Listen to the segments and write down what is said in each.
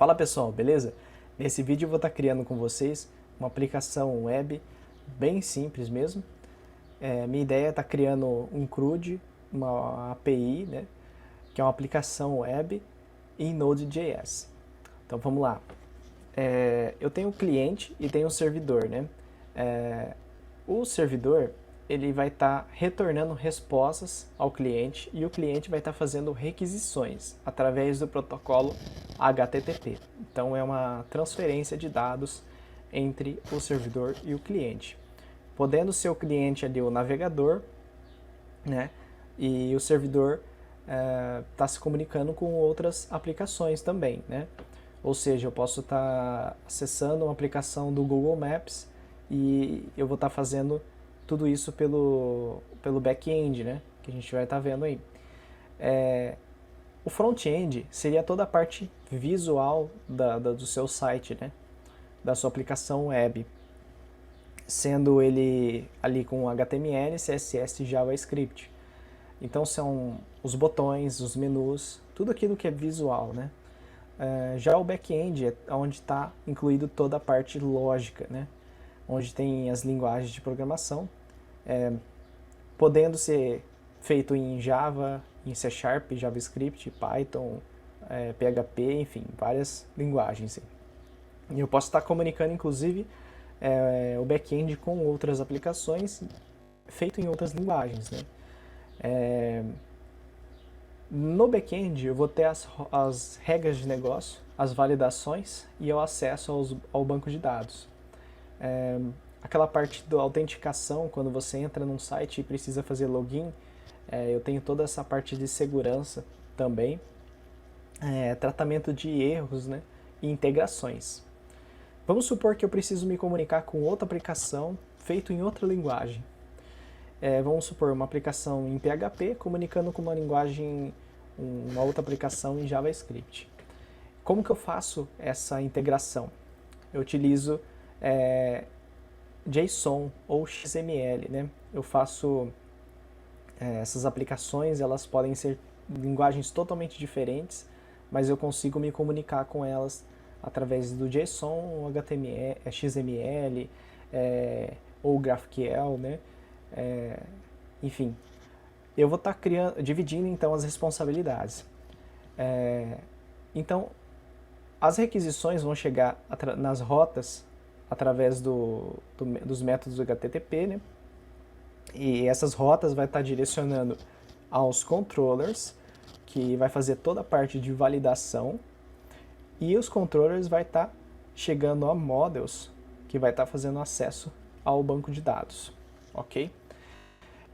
Fala pessoal, beleza? Nesse vídeo eu vou estar criando com vocês uma aplicação web bem simples mesmo. Minha ideia é estar criando um CRUD, uma API, né? Que é uma aplicação web em Node.js. Então vamos lá. Eu tenho um cliente e tenho um servidor, né? O servidor ele vai estar retornando respostas ao cliente e o cliente vai estar fazendo requisições através do protocolo HTTP. Então é uma transferência de dados entre o servidor e o cliente. Podendo ser o cliente ali o navegador, né? E o servidor está se comunicando com outras aplicações também, né? Ou seja, eu posso estar acessando uma aplicação do Google Maps e eu vou estar fazendo tudo isso pelo back-end, né? Que a gente vai estar vendo aí. O front-end seria toda a parte visual do seu site, né? Da sua aplicação web. Sendo ele ali com HTML, CSS e JavaScript. Então são os botões, os menus, tudo aquilo que é visual, né? Já o back-end é onde está incluído toda a parte lógica, né? Onde tem as linguagens de programação, podendo ser feito em Java, em C Sharp, JavaScript, Python, PHP, enfim, várias linguagens. E eu posso estar comunicando, inclusive, o back-end com outras aplicações feito em outras linguagens, né? No back-end eu vou ter as regras de negócio, as validações e o acesso ao banco de dados. Aquela parte da autenticação, quando você entra num site e precisa fazer login, eu tenho toda essa parte de segurança também, tratamento de erros, né, e integrações. Vamos supor que eu preciso me comunicar com outra aplicação feito em outra linguagem. Vamos supor uma aplicação em PHP comunicando com uma linguagem, uma outra aplicação em JavaScript. Como que eu faço essa integração? Eu utilizo JSON ou XML, né? Eu faço essas aplicações, elas podem ser linguagens totalmente diferentes, mas eu consigo me comunicar com elas através do JSON, HTML, XML, ou GraphQL, né? Enfim, eu vou estar dividindo então as responsabilidades. Então, as requisições vão chegar nas rotas através dos métodos do HTTP, né? E essas rotas vai estar direcionando aos controllers, que vai fazer toda a parte de validação, e os controllers vai estar chegando a models, que vai estar fazendo acesso ao banco de dados, ok?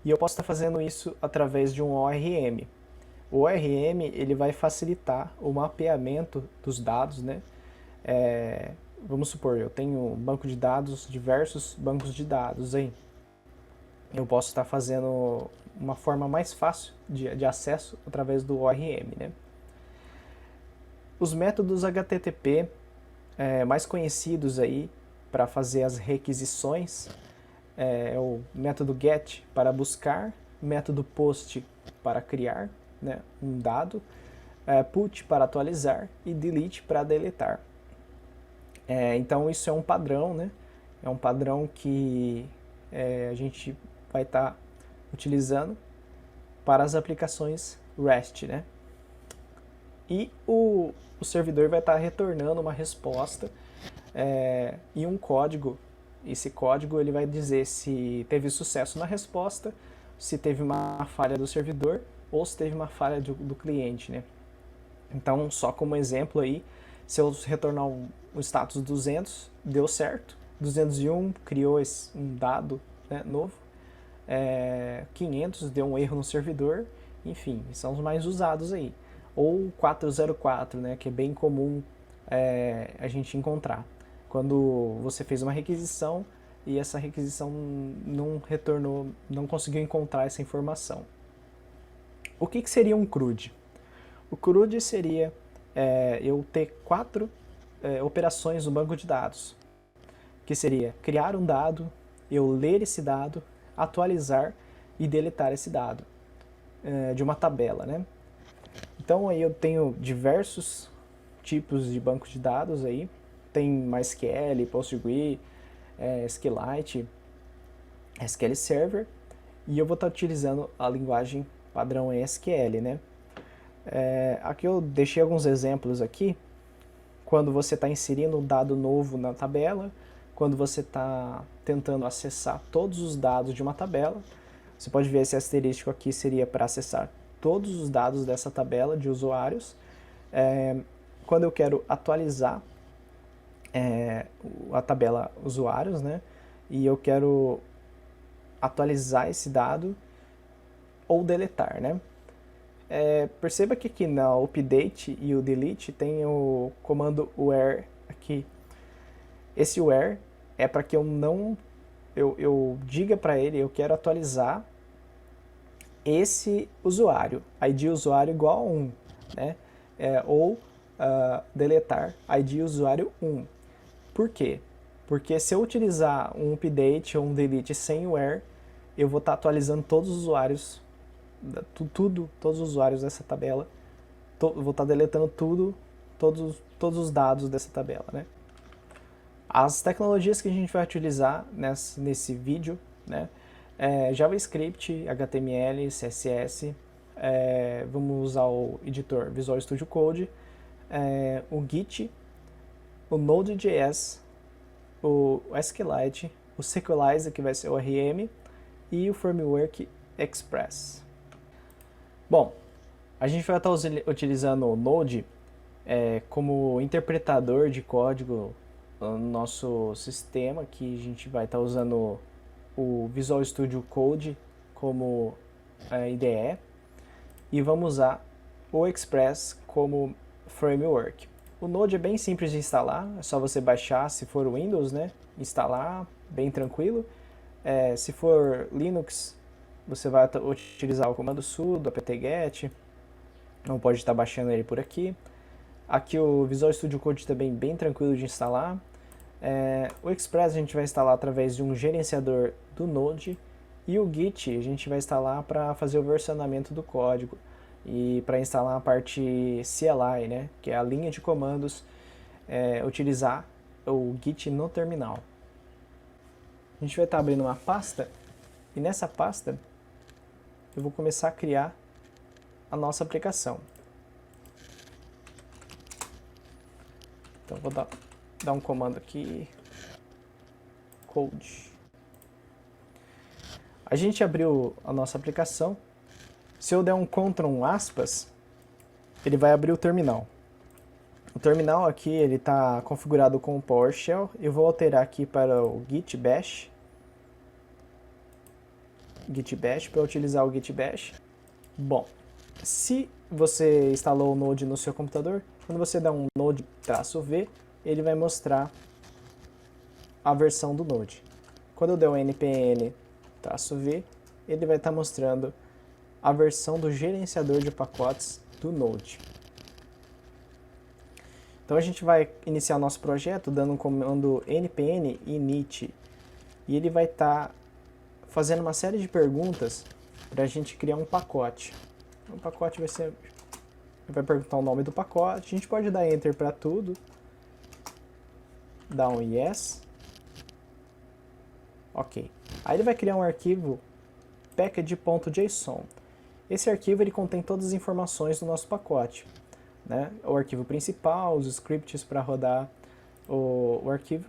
E eu posso estar fazendo isso através de um ORM. O ORM ele vai facilitar o mapeamento dos dados, né? Vamos supor, eu tenho um banco de dados, diversos bancos de dados aí. Eu posso estar fazendo uma forma mais fácil de acesso através do ORM, né? Os métodos HTTP mais conhecidos aí para fazer as requisições é o método GET para buscar, método POST para criar, né, um dado, PUT para atualizar e DELETE para deletar. Então isso é um padrão, né? É um padrão que a gente vai estar utilizando para as aplicações REST, né? E o servidor vai estar retornando uma resposta e um código. Esse código ele vai dizer se teve sucesso na resposta, se teve uma falha do servidor ou se teve uma falha do cliente, né? Então, só como exemplo aí, se eu retornar um status 200, deu certo. 201 criou um dado, né, novo. 500 deu um erro no servidor. Enfim, são os mais usados aí. Ou 404, né, que é bem comum a gente encontrar. Quando você fez uma requisição e essa requisição não retornou, não conseguiu encontrar essa informação. O que seria um CRUD? O CRUD seria eu ter 4 operações no banco de dados, que seria criar um dado, eu ler esse dado, atualizar e deletar esse dado de uma tabela, né? Então aí eu tenho diversos tipos de banco de dados aí. Tem MySQL, PostgreSQL, SQLite, SQL Server, e eu vou estar utilizando a linguagem padrão SQL, né? Aqui eu deixei alguns exemplos aqui, quando você está inserindo um dado novo na tabela, quando você está tentando acessar todos os dados de uma tabela. Você pode ver esse asterístico aqui seria para acessar todos os dados dessa tabela de usuários. Quando eu quero atualizar a tabela usuários, né, e eu quero atualizar esse dado ou deletar, né. Perceba que aqui na update e o delete tem o comando where aqui. Esse where é para que eu diga para ele, eu quero atualizar esse usuário, ID usuário igual a 1, né? Ou deletar ID usuário 1. Por quê? Porque se eu utilizar um update ou um delete sem where, eu vou estar atualizando todos os usuários, todos os usuários dessa tabela, vou estar deletando todos os dados dessa tabela, né? As tecnologias que a gente vai utilizar nesse vídeo, né, JavaScript, HTML, CSS, vamos usar o editor Visual Studio Code, o Git, o Node.js, o SQLite, o Sequelizer, que vai ser o ORM, e o Framework Express. Bom, a gente vai estar utilizando o Node como interpretador de código no nosso sistema, que a gente vai estar usando o Visual Studio Code como IDE, e vamos usar o Express como framework. O Node é bem simples de instalar, é só você baixar, se for Windows, né, instalar, bem tranquilo. Se for Linux, você vai utilizar o comando sudo, apt-get, não pode estar baixando ele por aqui. Aqui o Visual Studio Code também bem tranquilo de instalar. O Express a gente vai instalar através de um gerenciador do Node, e o Git a gente vai instalar para fazer o versionamento do código e para instalar a parte CLI, né, que é a linha de comandos, utilizar o Git no terminal. A gente vai estar abrindo uma pasta, e nessa pasta eu vou começar a criar a nossa aplicação. Então vou dar um comando aqui, code. A gente abriu a nossa aplicação. Se eu der um Ctrl aspas, ele vai abrir o terminal. O terminal aqui ele está configurado com o PowerShell. Eu vou alterar aqui para o Git Bash. Para utilizar o Git Bash. Bom, se você instalou o Node no seu computador, quando você dá um Node-V, ele vai mostrar a versão do Node. Quando eu der o npm-v, ele vai estar mostrando a versão do gerenciador de pacotes do Node. Então a gente vai iniciar o nosso projeto dando um comando npm init, e ele vai estar fazendo uma série de perguntas para a gente criar um pacote. O pacote vai perguntar o nome do pacote. A gente pode dar enter para tudo, dar um yes, ok. Aí ele vai criar um arquivo package.json. Esse arquivo ele contém todas as informações do nosso pacote, né? O arquivo principal, os scripts para rodar o arquivo.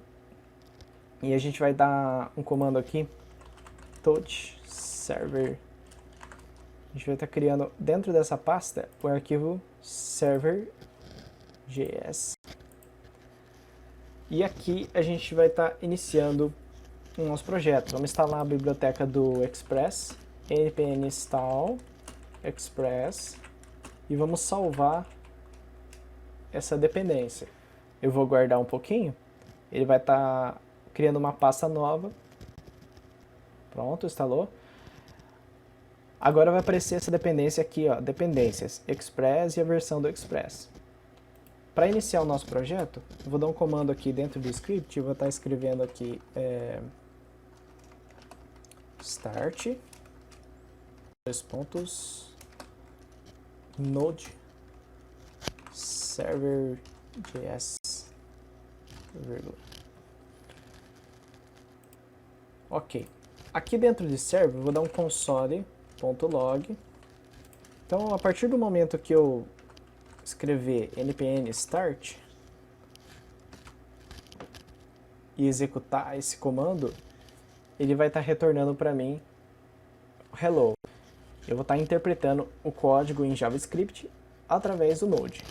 E a gente vai dar um comando aqui, touch server. A gente vai estar criando dentro dessa pasta o arquivo server.js. E aqui a gente vai estar iniciando o nosso projeto. Vamos instalar a biblioteca do Express, npm install Express, e vamos salvar essa dependência. Eu vou guardar um pouquinho, ele vai estar criando uma pasta nova. Pronto, instalou. Agora vai aparecer essa dependência aqui, ó, dependências, Express e a versão do Express. Para iniciar o nosso projeto, eu vou dar um comando aqui dentro do script, eu vou estar escrevendo aqui start, Node server JS, vírgula. Ok. Aqui dentro de server, eu vou dar um console.log. Então, a partir do momento que eu escrever npm start e executar esse comando, ele vai estar retornando para mim hello. Eu vou estar interpretando o código em JavaScript através do Node.